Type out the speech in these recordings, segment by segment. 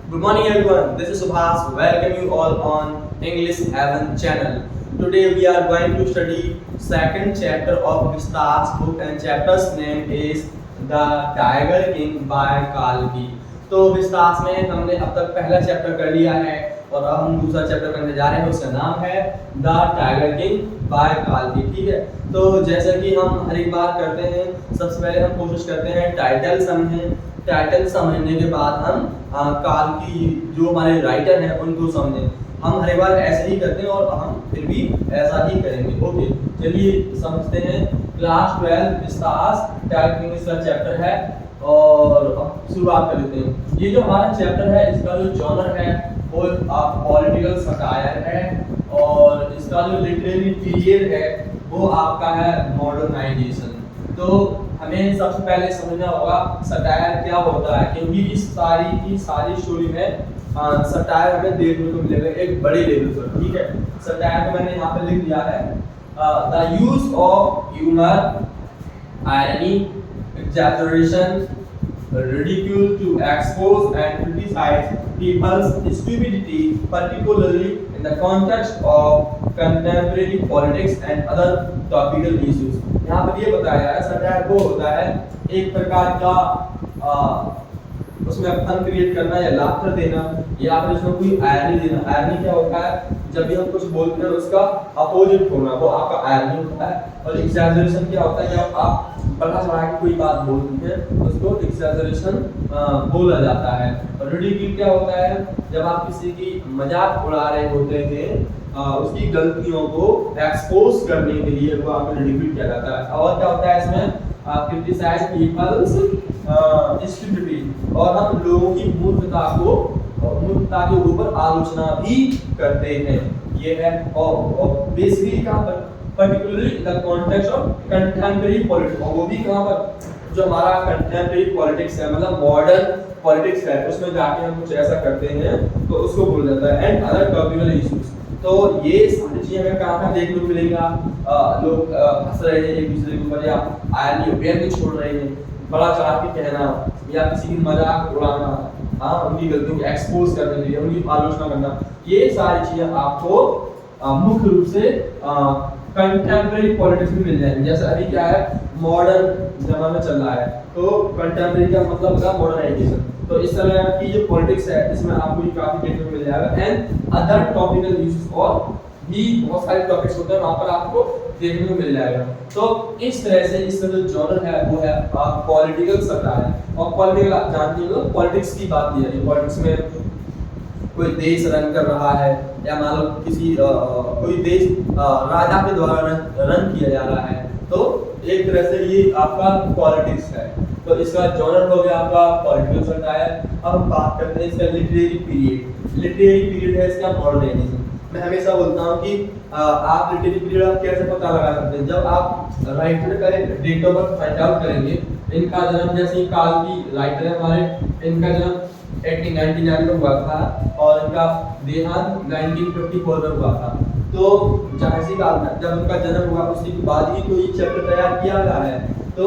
Good morning everyone, this is Subhas. Welcome you all on English Heaven channel. Today we are going to study second chapter of Vistas book and chapter's name is The Tiger King by Kalki. तो Vistas में हमने अब तक पहला chapter कर लिया है और अब हम दूसरा चैप्टर करने जा रहे हैं। उसका नाम है द टाइगर किंग बाय काल्की। ठीक है, तो जैसा कि हम हर एक बार करते हैं, सबसे पहले हम कोशिश करते हैं टाइटल समझें। टाइटल समझने के बाद हम काल्की जो हमारे राइटर हैं उनको समझें। हम हर बार ऐसे ही करते हैं और हम फिर भी ऐसा ही करेंगे। ओके, चलिए समझते हैं। क्लास 12 विस्तास टाइगर किंग का चैप्टर है और अब शुरुआत कर लेते हैं। ये जो हमारा चैप्टर है इसका जो जॉनर है वो पॉलिटिकल सटायर है और इसका जो लिटरेरी पीरियड है वो आपका है मॉडर्नाइजेशन। तो हमें सबसे पहले समझना होगा सटायर क्या होता है, क्योंकि इस सारी की सारी स्टोरी में सटायर हमें देखने को मिलेगा एक बड़े लेवल पर। ठीक है, सटायर को मैंने यहाँ पे लिख दिया है the use of humour, irony, exaggeration, ridicule to expose and criticize people's stupidity, particularly in the context of contemporary politics and other topical issues। यहाँ पर ये बताया है सटायर वो होता है एक प्रकार का उसमें फन क्रिएट करना या लाफ्टर देना या फिर उसमें कोई आयरनी देना। आयरनी क्या होता है, जब भी हम कुछ बोलते हैं उसका अपोजिट होना, वो आपका आयरनी होता है। और एग्जैजरेशन क्या होता है, जब आप बढ़ा चढ़ा के कोई बात बोलते हैं उसको एग्जैजरेशन बोला जाता है। और रिडिक्यूल क्या होता है, जब आप किसी की मजाक उड़ा रहे होते हैं उसकी गलतियों को एक्सपोज करने के लिए वो आपको रिडिक्यूल किया जाता है। और क्या होता है इसमें क्रिटिसाइज पीपल्स स्टुपिडिटी, और हम लोगों की मूर्खता के ऊपर आलोचना भी करते हैं। ये है और बेसिकली कहां पर, particularly in the context of contemporary politics, और वो भी कहां पर जो हमारा कंटेम्परेरी पॉलिटिक्स है, मतलब मॉडर्न पॉलिटिक्स है, उसमें जाके हम कुछ ऐसा करते हैं तो उसको बोला जाता है। And other topical issues. तो ये सारी चीजें हमें कहाँ देखने को मिलेगा, लोग हंस रहे हैं एक दूसरे के ऊपर या आयरनी व्यंग छोड़ रहे हैं, बड़ा चढ़ा के कहना या किसी की मजाक उड़ाना, उनकी गलतियों को एक्सपोज करने के लिए उनकी आलोचना करना, ये सारी चीजें आपको मुख्य रूप से कंटेम्परेरी पॉलिटिक्स में मिल जाएंगी। जैसे अभी क्या है, मॉडर्न जमाना चल रहा है, तो कंटेम्परेरी का मतलब होगा मॉडर्नाइजेशन। तो इस तरह की जो पॉलिटिक्स है इसमें आपको ये काफी देखने को मिल जाएगा। एंड अदर टॉपिकल इश्यूज, और भी बहुत सारे टॉपिक्स होते हैं वहां पर आपको देखने को मिल जाएगा। तो इस तरह से इसका जो जॉनर है वो है पॉलिटिकल सटायर। और पॉलिटिकल आप जानते हो पॉलिटिक्स की बात की जाती है। पॉलिटिक्स में कोई देश रन कर रहा है या मान लो किसी कोई देश राजा के द्वारा रन किया जा रहा है, तो एक तरह से ये आपका पॉलिटिक्स है। तो इसका जॉनर हो गया आपका पॉलिटिकल सटायर। अब हम बात करते हैं इसका लिटरेरी पीरियड। लिटरेरी पीरियड है इसका मॉडर्नाइजेशन। मैं हमेशा बोलता हूँ कि आप लिटरेरी पीरियड आप कैसे पता लगा सकते हैं, जब आप राइटर का date of birth find out करेंगे। इनका जन्म जैसे काल्की राइटर है हमारे, इनका जन्म 1899 में हुआ था और इनका देहांत 1954 में हुआ था। तो जाहिर सी बात है जब उनका जन्म हुआ उसके बाद ही कोई चैप्टर तैयार किया गया है। तो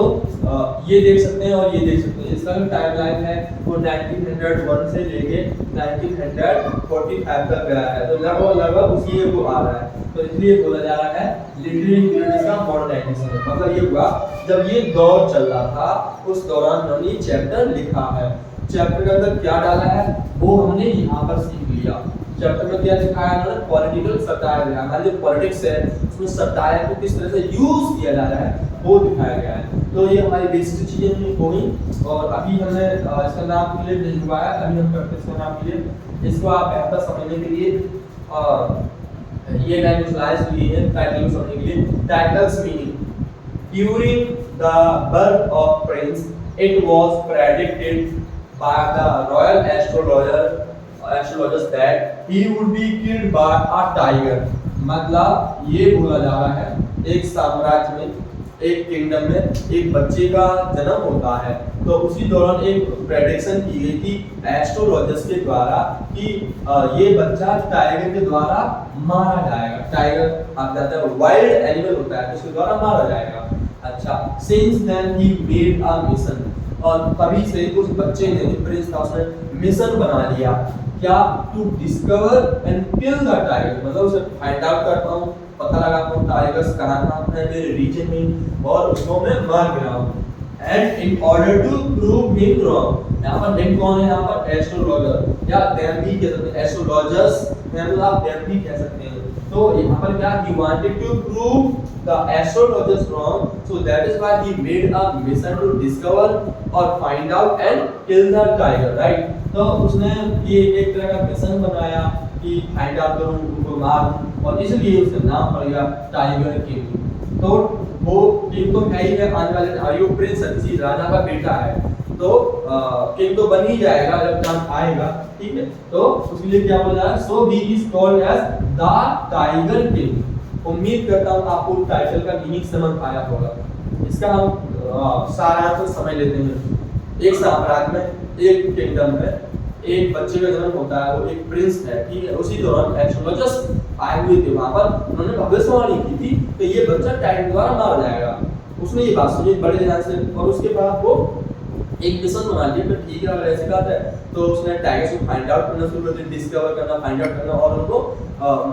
ये देख सकते हैं और ये देख सकते हैं। इसका जो टाइमलाइन है वो 1901 से लेके 1945 तक गया है। तो लगभग उसी वो आ रहा है। तो इसलिए बोला जा रहा है लिटरेरी पीरियड का मॉडर्नाइजेशन है। मतलब ये हुआ जब ये दौर चल रहा था उस दौरान उन्होंने चैप्टर लिखा है। चैप्टर के अंदर क्या डाला है वो हमने यहाँ पर सीख लिया। चैप्टर में क्या दिखाया है उन्होंने, पॉलिटिकल सटायर है। हमारी जो पॉलिटिक्स है उसमें सटायर को किस तरह से यूज किया जा रहा है वो दिखाया गया है। तो ये हमारी बेसिक चीजें होगी। और अभी हमने इसका नाम क्लियर नहीं हुआ है, अभी हम करते हैं इसका नाम क्लियर। इसको आप बेहतर समझने के लिए ये लाइन स्लाइड्स ली है टाइटल को समझने के लिए। Titles meaning during the birth of Prince it was predicted by the royal astrologers that he would be killed by a tiger। मतलब ये बोला जा रहा है एक साम्राज्य में, एक किंगडम में एक बच्चे का जन्म होता है, तो उसी दौरान एक प्रेडिक्शन की गई थी एस्ट्रोलॉजर्स के द्वारा कि ये बच्चा टाइगर के द्वारा मारा जाएगा। टाइगर आप जानते हैं वाइल्ड एनिमल होता है, उसके द्वारा मारा जाएगा। अच्छा, since then he made a mission. और तभी से उस बच्चे ने जो प्रिंस था उसने मिशन बना लिया, क्या, to discover and kill the tiger, मतलब उसे फाइंड आउट करता हूँ, पता लगाता हूँ टाइगर्स कहाँ कहाँ है मेरे रीजन में और उसको मैं मार गिराऊँ। And in order to prove him wrong, यहाँ पर हिम कौन है, यहाँ पर एस्ट्रोलॉजर या देम भी कह सकते हैं, एस्ट्रोलॉजर्स मतलब आप देम भी कह सकते हैं। तो यहाँ पर क्या, he wanted to prove the astrologers wrong, so that is why he made a mission to discover or find out and kill the tiger, right? तो उसने ये एक तरह का मिशन बनाया कि फाइंड आउट करूं, उनको मारूं, और इसलिए उसका नाम पड़ गया टाइगर किंग। तो वो किंग तो है ही है, आने वाले आयु प्रिंस है, किसी राजा का बेटा है, तो किंग तो बन ही जाएगा जब टाइम आएगा, ठीक है। तो उसके लिए क्या बोला है, so he is called as the tiger king. उम्मीद करता हूँ आपको टाइटल का मीनिंग समझ आया होगा। इसका हम सारांश समझ लेते हैं। एक साम्राज्य में, एक किंगडम में एक बच्चे का जन्म होता है, वो एक प्रिंस है, ठीक है। उसी दौरान एस्ट्रोलॉजर्स आए हुए थे वहां पर, उन्होंने भविष्यवाणी की थी कि ये बच्चा टाइगर द्वारा मारा जाएगा। उसने ये बात सुनी बड़े ध्यान से, और उसके बाद वो एक मिशन बना लिया, फिर ठीक है अगर ऐसी बात है तो उसने टाइगर्स को फाइंड आउट करना शुरू कर दिया, डिस्कवर करना, फाइंड आउट करना, और उनको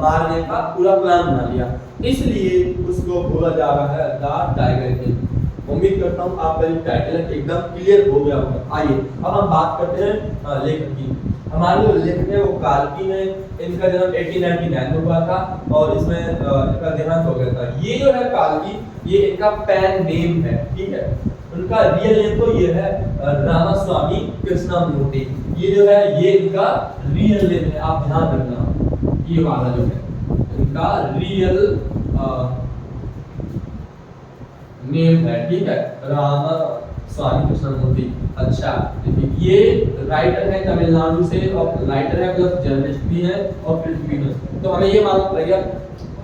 मारने का पूरा प्लान बना लिया। इसलिए उसको बोला जा रहा है द टाइगर किंग। उम्मीद करता हूँ आपका जो टाइटल है एकदम क्लियर हो गया होगा। आइए अब हम बात करते हैं लेखक की। हमारे जो लेखक है वो काल्की ने, इनका जन्म 1899 में हुआ था और इसमें इनका देहांत हो गया था। ये जो है काल्की, ये इनका पेन नेम है, ठीक है। उनका रियल नेम तो ये है रामास्वामी कृष्णमूर्ति। ये जो है ये इनका रियल नेम है, आप ध्यान रखना, ये वाला जो है इनका रियल नेम है, ठीक है, रामास्वामी कृष्णमूर्ति। अच्छा, ये राइटर है तमिलनाडु से और राइटर है प्लस जर्नलिस्ट भी है और पृथ्वी में। तो हमें ये मालूम पड़ गया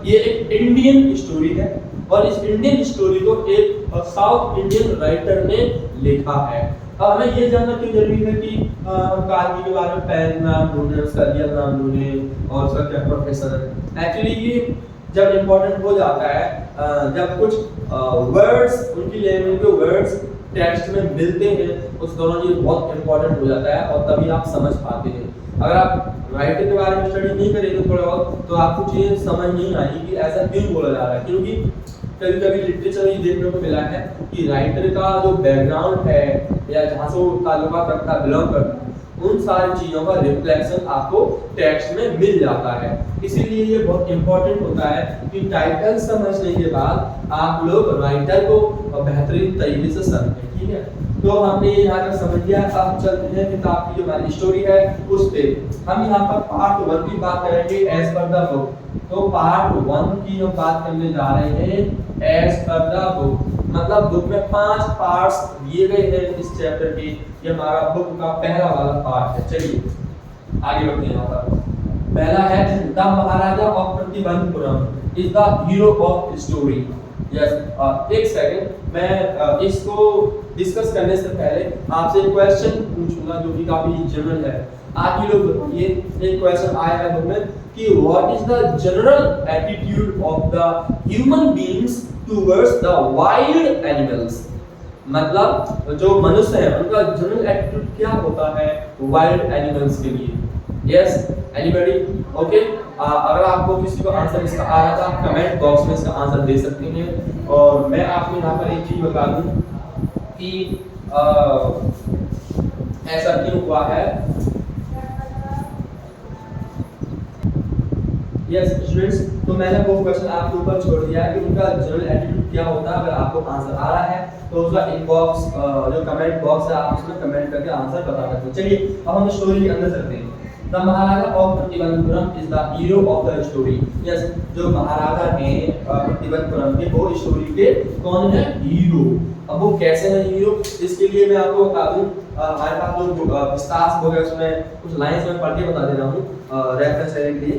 ये एक इंडियन स्टोरी है और इस इंडियन स्टोरी को एक साउथ इंडियन राइटर ने लिखा है। अब हमें ये जानना क्यों जरूरी है कि हम काल्की के बारे में पेन नाम ढूंढे, उसका रियल नाम ढूंढे और उसका क्या प्रोफेशन है। एक्चुअली ये जब इम्पोर्टेंट हो जाता है जब कुछ वर्ड्स, उनकी लैंग्वेज के वर्ड्स टेक्स्ट में मिलते हैं, उस दौरान ये बहुत इंपॉर्टेंट हो जाता है और तभी आप समझ पाते हैं। अगर आप राइटर के बारे में स्टडी नहीं करेंगे थोड़ा बहुत तो आपको चीजें समझ नहीं आएगी कि ऐसा क्यों बोला जा रहा है। क्योंकि कभी कभी लिटरेचर ये देखने को मिला है कि राइटर का जो बैकग्राउंड है या जहाँ से वो ताल्लुकात रखता है, बिलोंग करता है, उन सारी चीजों का रिफ्लेक्शन आपको टेक्स्ट में मिल जाता है। इसीलिए ये बहुत इंपॉर्टेंट होता है कि टाइटल समझने के बाद आप लोग राइटर को बेहतरीन तरीके से समझें, ठीक है। तो हमने ये यहाँ तक समझ लिया। अब चलते हैं किताब की जो हमारी स्टोरी है उस पे। हम यहाँ पर पार्ट 1 की बात करेंगे एज पर द बुक। तो पार्ट 1 की हम बात करने जा रहे हैं एज पर द बुक, मतलब बुक में 5 पार्ट्स दिए गए हैं इस चैप्टर के। ये हमारा बुक का पहला वाला पार्ट है। चलिए आगे बढ़ते हैं। यहाँ पर पहला है the Maharaja of Pratibandhapuram is the hero of story. Yes, एक सेकंड, मैं इसको डिस्कस करने से पहले आपसे एक क्वेश्चन पूछूंगा जो कि काफी जनरल है। आप ये लोग बताइए, एक क्वेश्चन आया है बुक में कि what is the general attitude of the human beings towards the wild animals. मतलब जो मनुष्य है उनका जनरल एटीट्यूड क्या होता है वाइल्ड एनिमल्स के लिए। Yes, anybody? ओके, अगर आपको किसी को आंसर इसका आ रहा था आप कमेंट बॉक्स में इसका आंसर दे सकते हैं। और मैं आपको यहाँ पर एक चीज बता दूं कि ऐसा क्यों हुआ है। यस स्टूडेंट्स, तो मैंने वो क्वेश्चन आपके ऊपर छोड़ दिया है कि उनका जनरल एटीट्यूड क्या होता है। अगर आपको आंसर आ रहा है तो उसका इनबॉक्स जो कमेंट बॉक्स है आप उसमें कमेंट करके आंसर बता सकते हैं। चलिए अब हम स्टोरी के अंदर चलते हैं। The Maharaja of Pratibandhapuram is the hero of the story. Yes, जो महाराजा हैं प्रतिबंधपुरम के वो स्टोरी के कौन है? हीरो। अब वो कैसे है हीरो, इसके लिए मैं आपको बता दूं, हमारे पास जो विस्तार हो गया उसमें कुछ लाइंस में पढ़ के बता दे रहा हूँ रेफरेंस लेने के लिए।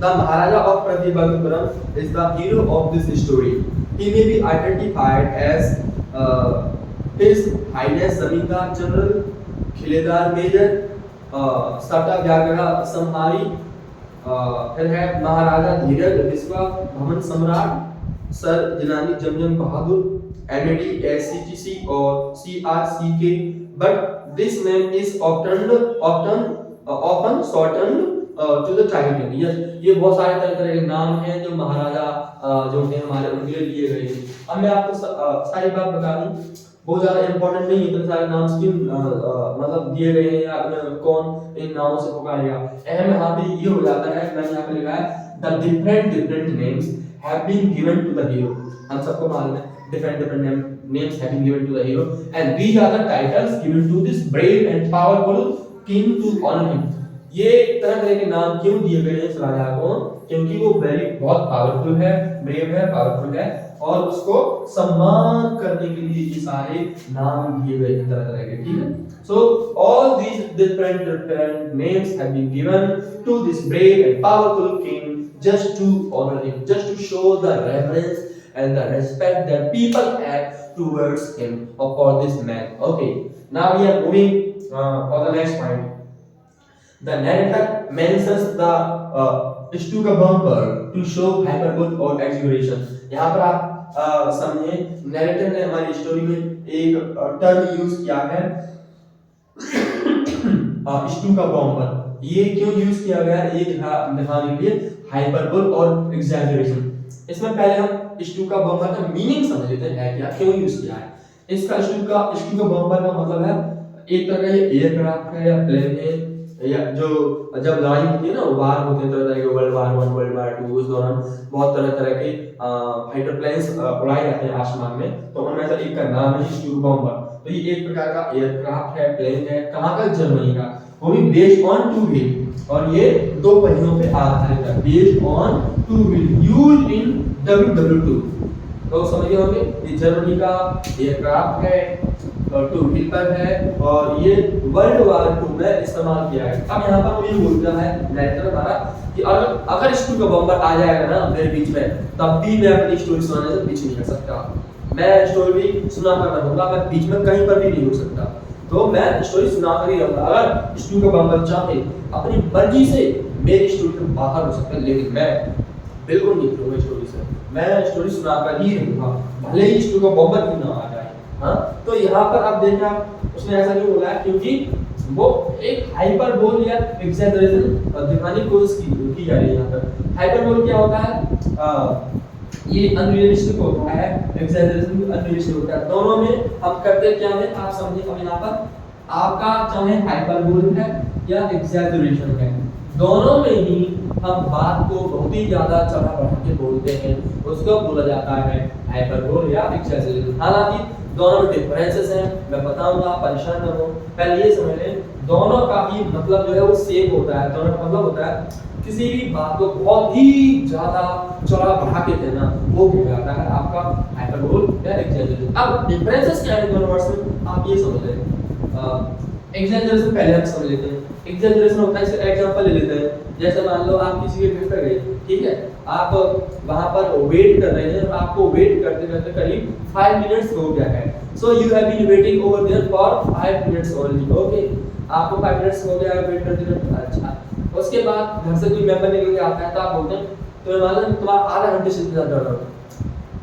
The Maharaja of Pratibandhapuram is the hero of this story. He may be identified as his highness Zamindar general, Khiledar major, Sata Vyaghra संहारी, फिर है महाराजा धीरज विश्व भवन सम्राट, सर जिलानी जमजम बहादुर, MAD, SCTC और CRCK, but this name is often shortened to the title. Yes, ये बहुत सारे तरह तरह के नाम हैं जो महाराजा जो हैं हमारे उनके लिए दिए गए हैं। अब मैं आपको सारी बात बता दूं, बहुत ज्यादा इंपॉर्टेंट नहीं है इतने सारे नाम स्किन मतलब दिए गए हैं या कौन इन नामों से पुकारेगा। अहम यहाँ पे ये हो जाता है, मैंने यहाँ पे लिखा है the different names have been given to the hero. हम सबको मालूम है different names have been given to the hero and these are the titles given to this brave and powerful king to honor him। ये तरह तरह के नाम क्यों दिए गए हैं इस राजा को? क्योंकि वो बहुत पावरफुल है, ब्रेव है, पावरफुल है और उसको सम्मान करने के लिए ये सारे नाम दिए गए हैं तरह तरह के, ठीक है। So all these different names have been given to this brave and powerful king just to honor him, just to show the reverence and the respect that people have towards him or for this man. Okay, now we are moving for the next point. The narrator mentions the Stuka bumper to show hyperbole or exaggeration. यहाँ पर आप समझे narrator ने हमारी story में एक term use किया है स्टूका बम्पर। ये क्यों यूज किया गया है? ये दिखाने के लिए हाइपरबोल और एग्जैजरेशन। इसमें पहले हम स्टूका बम्पर का मीनिंग समझ लेते हैं क्या, क्यों यूज किया है। इसका स्टूका बम्पर का मतलब है एक तरह का ये एयरक्राफ्ट है या प्लेन है या जो जब लड़ाई होती है ना, वार होते हैं तरह तरह के, वर्ल्ड वार 1 वर्ल्ड वार 2, उस दौरान बहुत तरह तरह के फाइटर प्लेन्स उड़ाए जाते हैं आसमान में, तो उनमें से एक का नाम है स्टूका बम्पर। तो ये एक प्रकार का एयरक्राफ्ट है, प्लेन है, कहाँ का? जर्मनी का, वो भी बेस्ड ऑन 2 व्हील और ये 2 पहियों पे आधारित है, based on 2 wheel used in WW2। तो समझिए होंगे ये जर्मनी का एयरक्राफ्ट है और 2 व्हील पर है और ये वर्ल्ड वार 2 में इस्तेमाल किया है। अब यहाँ पर वो ये बोलता है नैरेटर हमारा कि अगर स्टूका बम्पर आ जाएगा ना मेरे बीच में, तब भी मैं अपनी स्टोरी सुनाने से पीछे नहीं हट सकता। मैं स्टोरी सुना कर रहूंगा, मैं बीच में कहीं पर भी नहीं हो सकता, तो मैं स्टोरी सुना कर ही रहूंगा। अगर स्टूका बम्पर चाहे अपनी मर्जी से मेरी स्टोरी से बाहर हो सकता है, लेकिन मैं बिल्कुल नहीं करूंगा स्टोरी से, मैं स्टोरी सुनाकर ही रहूंगा, भले ही स्टोरी का बम्पर क्यों ना आ जाए। हाँ, तो यहाँ पर आप देखना उसने ऐसा क्यों बोला है? क्योंकि वो एक हाइपरबोल या एग्जैजरेशन दिखाने की कोशिश की जा रही है। यहाँ पर हाइपरबोल क्या होता है? ये अनरियलिस्टिक होता है, एग्जैजरेशन अनरियलिस्टिक होता है। दोनों में हम करते क्या है आप समझिए। अब यहाँ पर आपका चाहे हाइपरबोल है या एग्जैजरेशन है, दोनों में ही हम बात को बहुत ही ज्यादा चढ़ा बढ़ा के बोलते हैं, उसको बोला जाता है हाइपरबोल या एग्जैजरेशन। हालांकि दोनों में डिफरेंसेस हैं, मैं बताऊंगा, परेशान न हो। पहले ये समझ लें दोनों का ही मतलब जो है वो सेम होता है। दोनों का मतलब होता है किसी भी बात को बहुत ही ज्यादा चढ़ा बढ़ा के देना, वो कहलाता है आपका हाइपरबोल या एग्जैजरेशन। अब डिफरेंसेस क्या है दोनों वर्ड्स में, आप ये समझ लें। एग्जैजरेशन पहले हम समझ लेते हैं। एग्जैजरेशन होता है, इसका एग्जांपल ले लेते हैं। जैसे मान लो आप किसी के घर पर गए, ठीक है, आप वहां पर वेट कर रहे हैं, आपको वेट करते करते करीब 5 मिनट्स हो गया है। So you have been waiting over there for 5 minutes only. Okay, आपको 5 मिनट्स हो गया वेट करते करते। अच्छा, उसके बाद घर से कोई मेंबर निकल के आता है तो आप बोलते हैं तो मालूम तुम्हारा आधा घंटे से इंतजार कर रहा हूं,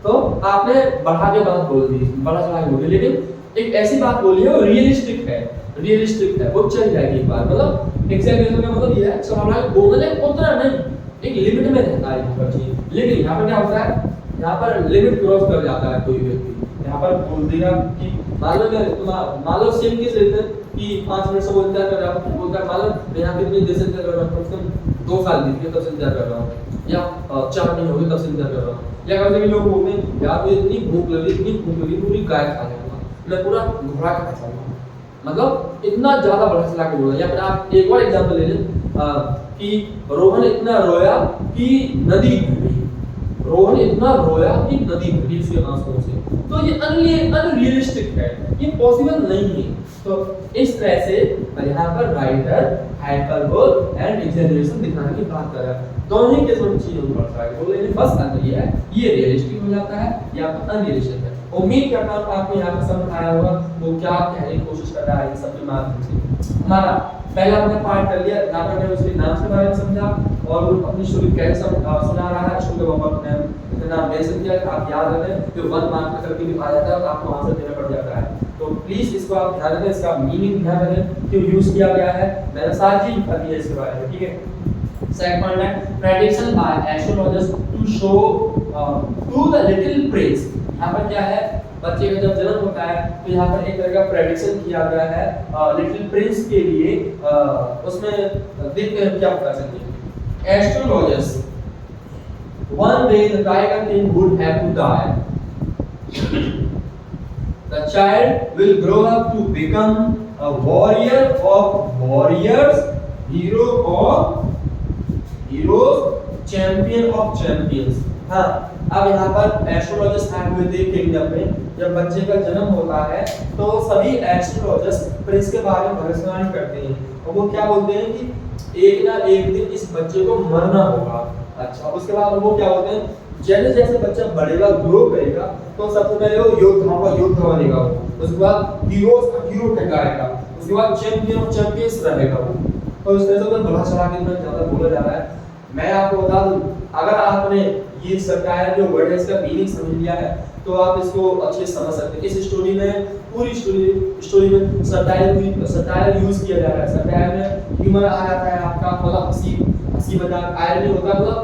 तो आपने बढ़ा के बात बोल दी, बड़ा चढ़ा के बोल दी, लेकिन एक ऐसी बात बोली है वो रियलिस्टिक है, वो चल जाएगी एक बार। मतलब एग्जैजरेशन का मतलब ये है चढ़ा के बोलने उतना नहीं, एक लिमिट में रहता है यहाँ पर चीज। लेकिन यहाँ पर क्या होता है, यहाँ पर लिमिट क्रॉस कर जाता है कोई व्यक्ति। यहाँ पर बोल देगा कि मान लो सेम केस लेते हैं कि 5 मिनट से वो इंतजार कर रहा हूँ, बोलता है मान लो मैं यहाँ कितनी देर से इंतजार कर रहा हूँ, कम से कम 2 साल बीत गए तब से इंतजार कर रहा हूँ, या 4 महीने हो गए तब से इंतजार कर रहा हूँ। या कभी कभी लोग बोलते हैं यार मुझे इतनी भूख लगी पूरी गाय खा जाऊंगा, मैं पूरा घोड़ा खा जाऊंगा, मतलब इतना ज्यादा बढ़ा चला के बोला। या फिर आप एक और एग्जांपल ले लें कि रोहन इतना रोया कि नदी भर गई, रोहन इतना रोया कि नदी भर गई उसके आंसुओं से। तो ये अनरियलिस्टिक है, ये पॉसिबल नहीं है। तो इस तरह से यहाँ पर राइटर हाइपरबोल एंड एग्जैजरेशन दिखाने की बात कर रहा है। दोनों ही केस में चीजों को बढ़ता है, बोले बस अंतर ये है, ये रियलिस्टिक हो जाता है या अनरियलिस्टिक है। उम्मीद करता हूँ आपको यहाँ पर समझ आया होगा वो क्या कहने की कोशिश कर रहा है इन सब के माध्यम से। हमारा पहला हमने पार्ट कर लिया, यहाँ पर उसके नाम के बारे में समझा और वो अपनी स्टोरी कैसे सुना रहा है, स्टोरी इतना नाम दे सकते हैं, आप याद रखें, फिर 1 मार्क का करके भी आ जाता है और आपको आंसर देना पड़ जाता है। तो प्लीज इसको आप ध्यान रखें, इसका मीनिंग ध्यान रखें, क्यों यूज किया गया है, मैंने सारी चीज बता दी है इसके बारे में, ठीक है। सेकंड पॉइंट है prediction by astrologers to show to the little prince. यहाँ पर क्या है, बच्चे का जब जन्म होता है तो यहाँ पर एक तरह का प्रेडिक्शन किया गया है लिटिल प्रिंस के लिए। उसमें देखते हैं क्या पता चलती है। Astrologers one day the tiger king would have to die. The child will grow up to become a warrior of warriors, hero of heroes, champion of champions. हाँ, अब यहाँ पर एस्ट्रोलॉजर्स आए हुए थे किंगडम में। जब बच्चे का जन्म होता है तो सभी एस्ट्रोलॉजर्स प्रिंस के बारे में भविष्यवाणी करते हैं और वो क्या बोलते हैं कि एक ना एक दिन इस बच्चे को मरना होगा। अच्छा, उसके बाद वो क्या बोलते हैं, जैसे जैसे बच्चा बढ़ेगा, ग्रो करेगा, तो सबसे पहले वो योद्धाओं का योद्धा बनेगा वो, उसके बाद हीरोज का हीरो कहलाएगा, उसके बाद चैंपियन ऑफ चैंपियंस रहेगा वो। तो इस तरह से बड़ा चढ़ा के इतना ज्यादा बोला जा रहा है। मैं आपको बता दूं, अगर आपने ये सरकार जो वर्ड है इसका मीनिंग समझ लिया है तो आप इसको अच्छे से समझ सकते हैं। इस स्टोरी में पूरी स्टोरी में सटायर यूज किया जा रहा है। सटायर में ह्यूमर आ जाता है आपका, मतलब हंसी मजाक, आयरनी होता है, मतलब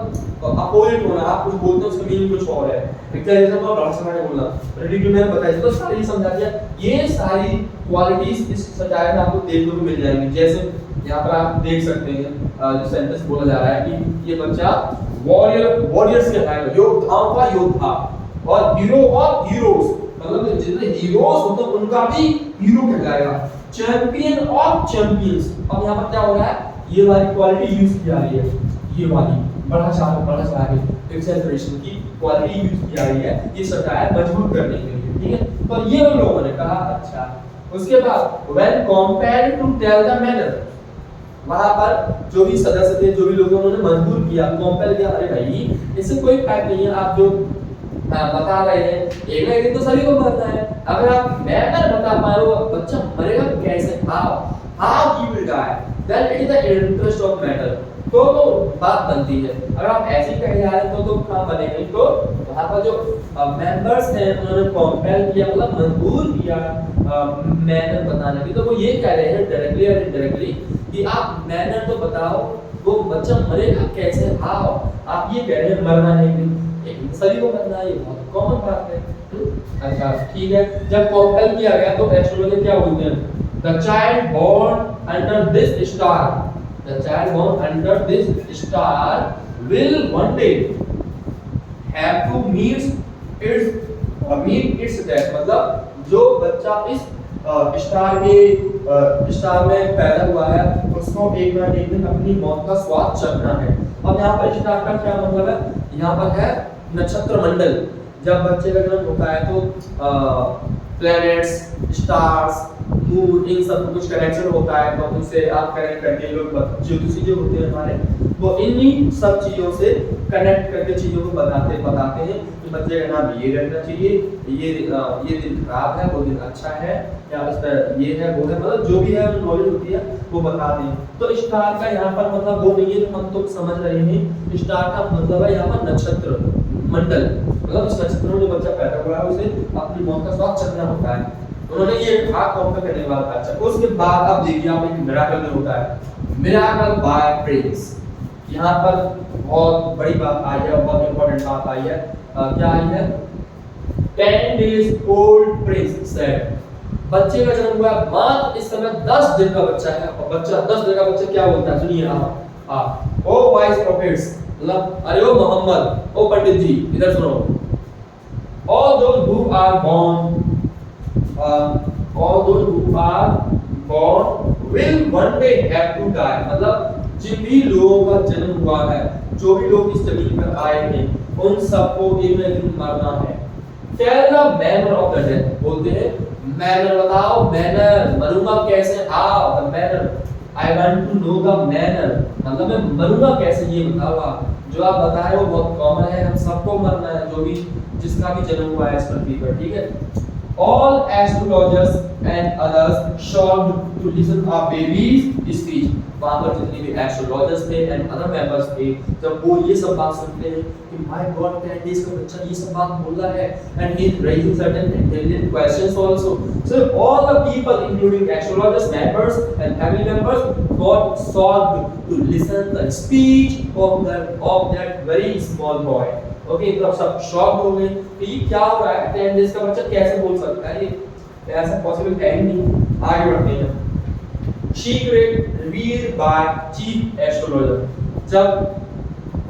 अपोजिट होना, आप कुछ बोलते हो उसका मीनिंग कुछ और है। पिक्चर जैसे मैं बड़ा समय बोलना रिडिक्यूल मैंने बताया, तो सारी समझा दिया। ये सारी क्वालिटीज इस सटायर में आपको देखने को मिल जाएंगी। जैसे यहाँ पर आप देख सकते हैं जो सेंटेंस बोला जा रहा है कि ये बच्चा वॉरियर्स कहलाएगा, योद्धाओं का योद्धा, और हीरो ऑफ हीरोज, मतलब जितने हीरोज होते हैं उनका भी हीरो कहलाएगा, चैंपियन ऑफ चैंपियंस। अब यहाँ पर क्या हो रहा है, ये वाली क्वालिटी यूज की जा रही है, ये वाली बड़ा चढ़ा के एक्सेलरेशन की क्वालिटी यूज की जा रही है ये सटायर मजबूत करने के लिए, ठीक है। तो ये उन लोगों ने कहा। अच्छा, उसके बाद when compared to tell the manner, वहां पर जो भी सदस्य थे, जो भी लोगों ने मजबूर किया, कंपेयर किया, अरे भाई इससे कोई फायदा नहीं है, आप जो बता रहे हैं एक ना एक दिन तो सभी को मरना है, अगर आप मैटर बता पाए वो बच्चा मरेगा कैसे, how he will die, then it is the interest of matter, तो बात बनती है। अगर आप ऐसे ही कह जा रहे हैं तो काम बनेगा नहीं। तो वहां पर जो मेंबर्स हैं उन्होंने कंपेयर किया, मतलब मजबूर किया मैनर बताने की। तो वो ये कह रहे हैं डायरेक्टली और इनडायरेक्टली कि आप मैनर तो बताओ, वो बच्चा मरेगा कैसे, हाउ, आप ये कह रहे हैं मरना है एक दिन सभी को मरना है, ये बहुत कॉमन बात है। अच्छा ठीक है, जब कंपेयर किया गया तो एस्ट्रोलॉजर क्या बोलते हैं, the child born under this star, the child born under this star will one day have to meet its death, मतलब जो बच्चा इस स्टार में पैदा हुआ है उसको एक ना एक दिन अपनी मौत का स्वाद चखना है। अब यहाँ पर स्टार का क्या मतलब है, यहाँ पर है नक्षत्र मंडल। जब बच्चे का जन्म होता है तो प्लैनेट्स, स्टार्स, मून, इन सब कुछ कनेक्शन होता है, तो उनसे आप कनेक्ट करके लोग ज्योतिषी जो होते हैं हमारे, वो इन्हीं सब चीजों से कनेक्ट करके चीजों को बताते हैं कि बच्चे का नाम ये रखना चाहिए, ये दिन खराब है, वो दिन अच्छा है, या उस पर ये है वो है, मतलब जो भी है नॉलेज होती है वो बताते हैं। तो स्टार का यहाँ पर मतलब वो नहीं है जो हम तो समझ रहे हैं, स्टार का मतलब है यहाँ पर नक्षत्र मंडल, मतलब इस नक्षत्र में जो बच्चा पैदा हुआ है उसे अपनी मौत का स्वाद चखना होता है। उन्होंने ये कहा कंपेयर करने वाला था। अच्छा, उसके बाद आप देखिए आप एक मिराकल में होता है, मिराकल बाय प्रिंस। यहाँ पर बहुत बड़ी बात आई है, बहुत इंपॉर्टेंट बात आई है। क्या आई है, 10 days old prince said, बच्चे का जन्म हुआ मात्र इस समय 10 दिन का बच्चा है, और बच्चा 10 दिन का बच्चा क्या बोलता है, सुनिए आप, ओ वाइस प्रॉफिट्स, मतलब अरे ओ मोहम्मद, ओ पंडित जी इधर सुनो, all those who are born will one day have to die, मतलब जिन भी लोगों का जन्म हुआ है, जो भी लोग इस जमीन पर आए हैं, उन सबको एक न एक दिन मरना है। Tell the manner of the death, बोलते हैं मैनर बताओ, मैनर मरूंगा कैसे, how the manner, I want to know the manner, मतलब मैं मरूंगा कैसे ये बताओ आप। जो आप बता रहे हो बहुत कॉमन है, हम सबको मरना है, जो भी जिसका भी जन्म हुआ है इस पृथ्वी पर, ठीक है। All astrologers and others shocked to listen a baby's speech. वहाँ पर जितने भी एस्ट्रोलॉजर्स थे एंड अदर मेंबर्स थे, जब वो ये सब बात सुनते हैं कि माय गॉड 10 डेज का बच्चा ये सब बात बोल रहा है and he is raising certain intelligent questions also, so all the people including astrologers members and family members got shocked to listen the speech of that very small boy. Okay, तो अब सब शॉक हो गए कि ये क्या हो रहा है, 10 डेज का बच्चा कैसे बोल सकता है, ये ऐसा पॉसिबल है ही नहीं। आगे बढ़ते हैं। Secret revealed by chief astrologer, जब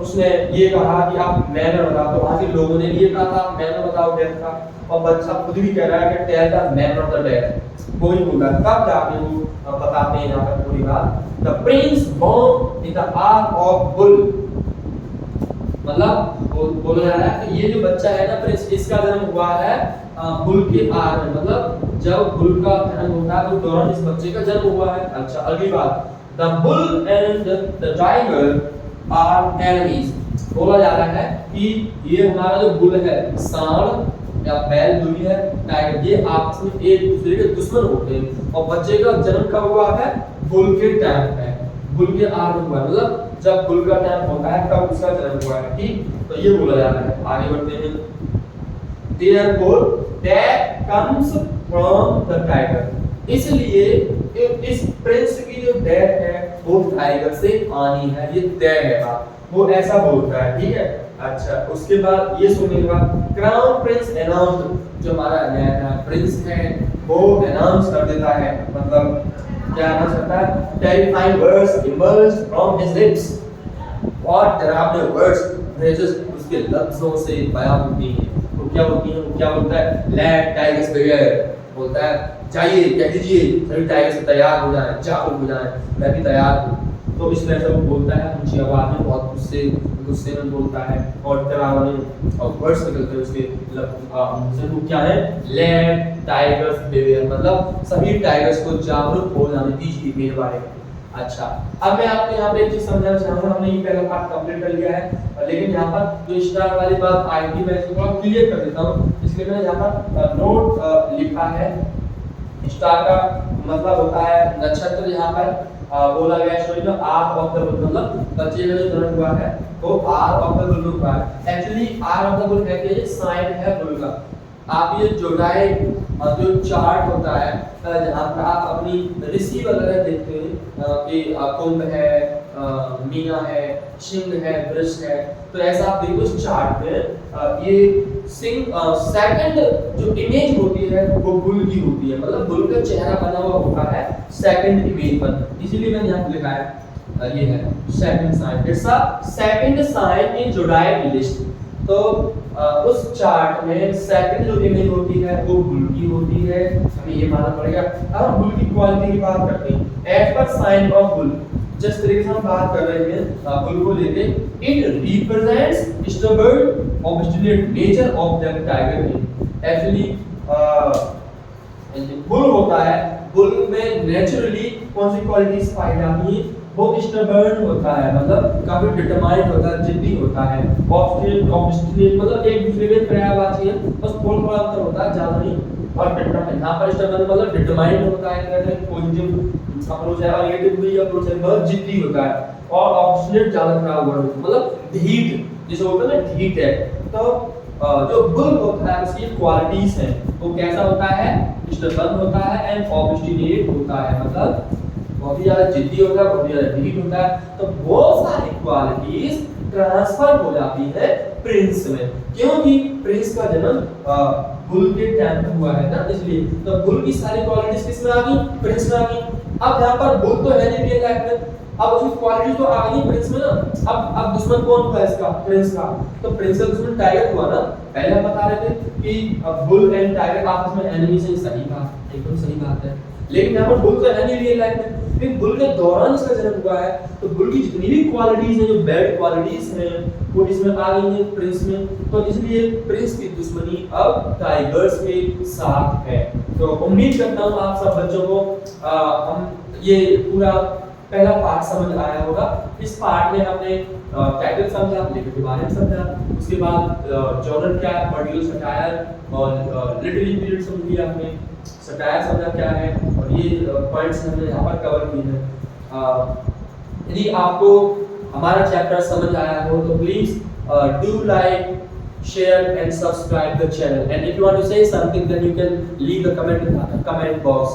उसने ये कहा कि आप मैनर बताओ, तो वहाँ के लोगों ने ये कहा था मैनर बताओ डेथ का, और बच्चा खुद भी कह रहा है कि tell the manner of the death. वो ही बोला तब जाके वो बताते हैं यहाँ पर पूरी बात। The prince born in the hour of bull, मतलब बोला जा रहा है कि ये जो बच्चा है ना प्रिंस, इसका जन्म हुआ है बुल के आर में, मतलब जब बुल का जन्म होता है तो दौरान इस बच्चे का जन्म हुआ है। अच्छा, अगली बात, the bull and the tiger are enemies. बोला जा रहा है कि ये हमारा जो बुल है, सांड या बैल जो भी है, टाइगर, ये आपस में एक दूसरे के दुश्मन होते हैं, और बच्चे का जन्म कब हुआ है, बुल के टाइम पे, बुल के आर में हुआ है, मतलब जब बुल का टाइम होता है तब उसका जन्म हुआ है। ठीक, तो ये बोला जा रहा है। आगे बढ़ते हैं। Therefore, that comes from the tiger, इसलिए इस प्रिंस की जो डेथ है वो टाइगर से आनी है, ये तय है बात, वो ऐसा बोलता है। ठीक है, अच्छा, उसके बाद ये सुनने के बाद क्राउन प्रिंस अनाउंस्ड, जो हमारा नया प्रिंस है वो अनाउंस कर देता है, मतलब क्या अनाउंस करता है, terrifying words emerged from his lips, और डरावने वर्ड्स उसके लफ्जों से बयां होती हैं। तो क्या होती है, वो क्या बोलता है, लेट टाइगर्स बिहेव, बोलता है जाइए कह दीजिए सभी टाइगर से तैयार हो जाए, जागरूक हो जाए, मैं भी तैयार हूँ। तो इस तरह से वो बोलता है, ऊंची आवाज में, बहुत गुस्से में बोलता है, और डरावने और वर्ड्स निकलते हैं उसके से, वो क्या है, लेट टाइगर्स बिहेव, मतलब सभी टाइगर्स को जागरूक हो जाने दीजिए मेरे बारे में। अच्छा, अब मैं आपको यहाँ पे एक चीज समझाना चाहूंगा, हमने ये पहला पार्ट कंप्लीट कर लिया है, लेकिन यहाँ पर जो स्टार वाली बात आई थी मैं इसको थोड़ा क्लियर कर देता हूँ, इसलिए मैंने यहाँ पर नोट लिखा है। स्टार का मतलब होता है नक्षत्र, यहाँ पर बोला गया स्टोरी में आर ऑफ द बुल, मतलब बच्चे का जो जन्म हुआ है वो आर ऑफ द बुल हुआ है। Actually hour of the bull है कि ये साइन है बुल का। आप ये जोड़ाए जो चार्ट होता है जहाँ पर आप अपनी ऋषि वगैरह देखते हैं कि कुंभ है, मीना है, सिंह है, वृष है, तो ऐसा आप देखो इस चार्ट में ये सिंह सेकंड जो इमेज होती है वो बुल की होती है, मतलब बुल का चेहरा बना हुआ होता है सेकंड इमेज पर, इसीलिए मैंने यहाँ लिखा है ये है second sign, it's a second sign in zodiac list. तो उस चार्ट में सेकंड जो इमेज होती है वो बुल की होती है, हमें ये मानना पड़ेगा। अब हम बुल की क्वालिटी की बात करते हैं, as per sign of bull, जिस तरीके से हम बात कर रहे हैं बुल को लेके, it represents stubborn obstinate nature of the tiger. Actually bull होता है, बुल में नेचुरली कौन सी क्वालिटीज पाई जाती है, वो स्टबर्न होता है, मतलब काफी डिटरमाइंड होता है, जिद्दी होता है, ऑब्स्टिनेट मतलब एक दूसरे के पर्यायवाची है, बस थोड़ा अंतर होता है, ज्यादा नहीं। और डिटरमाइंड, यहाँ पर स्टबर्न मतलब डिटरमाइंड होता है, पॉजिटिव अप्रोच है, और नेगेटिव भी अप्रोच है, बहुत जिद्दी होता है, और ऑब्स्टिनेट ज्यादा खराब वर्ड मतलब ढीठ, जिसे बोलते हैं ना ढीठ है। तो जो बुल होता है उसकी क्वालिटीज हैं, वो कैसा होता है, स्टबर्न होता है एंड ऑब्स्टिनेट होता है, मतलब बहुत ही ज्यादा जिद्दी होता है, बहुत ही ज्यादा ढीठ होता है। तो वो सारी क्वालिटीज ट्रांसफर हो जाती है प्रिंस में, क्योंकि प्रिंस का जन्म बुल के टाइम में हुआ है ना, इसलिए तो बुल की सारी क्वालिटीज किस में आ गई, प्रिंस में आ गई। अब यहाँ पर बुल तो है नहीं रियल लाइफ में, अब उसकी क्वालिटी तो आ गई प्रिंस में ना। अब दुश्मन कौन हुआ इसका, प्रिंस का, तो प्रिंस का दुश्मन टाइगर हुआ ना। पहले हम बता रहे थे कि बुल एंड टाइगर आपस में एनिमी से, सही बात, एकदम सही बात है, लेकिन यहाँ पर बुल तो है नहीं रियल लाइफ में, लेकिन बुल के दौरान इसका जन्म हुआ है, तो बुल की जितनी भी क्वालिटीज हैं, जो बैड क्वालिटीज हैं, वो इसमें आ गई हैं प्रिंस में। तो इसलिए प्रिंस की दुश्मनी अब टाइगर्स के साथ है। तो उम्मीद करता हूँ आप सब बच्चों को हम ये पूरा पहला पार्ट समझ आया होगा। इस पार्ट में हमने टाइटल समझा, लेटर के बारे में समझा, उसके बाद जॉनर क्या है, मॉड्यूल सटायर और लिटरेरी पीरियड समझ लिया हमने, सटायर समझा क्या है, और ये पॉइंट्स हमने यहाँ पर कवर किए हैं। यदि आपको हमारा चैप्टर समझ आया हो तो please do like, share and subscribe the channel, and if you want to say something then you can leave the comment in the comment box.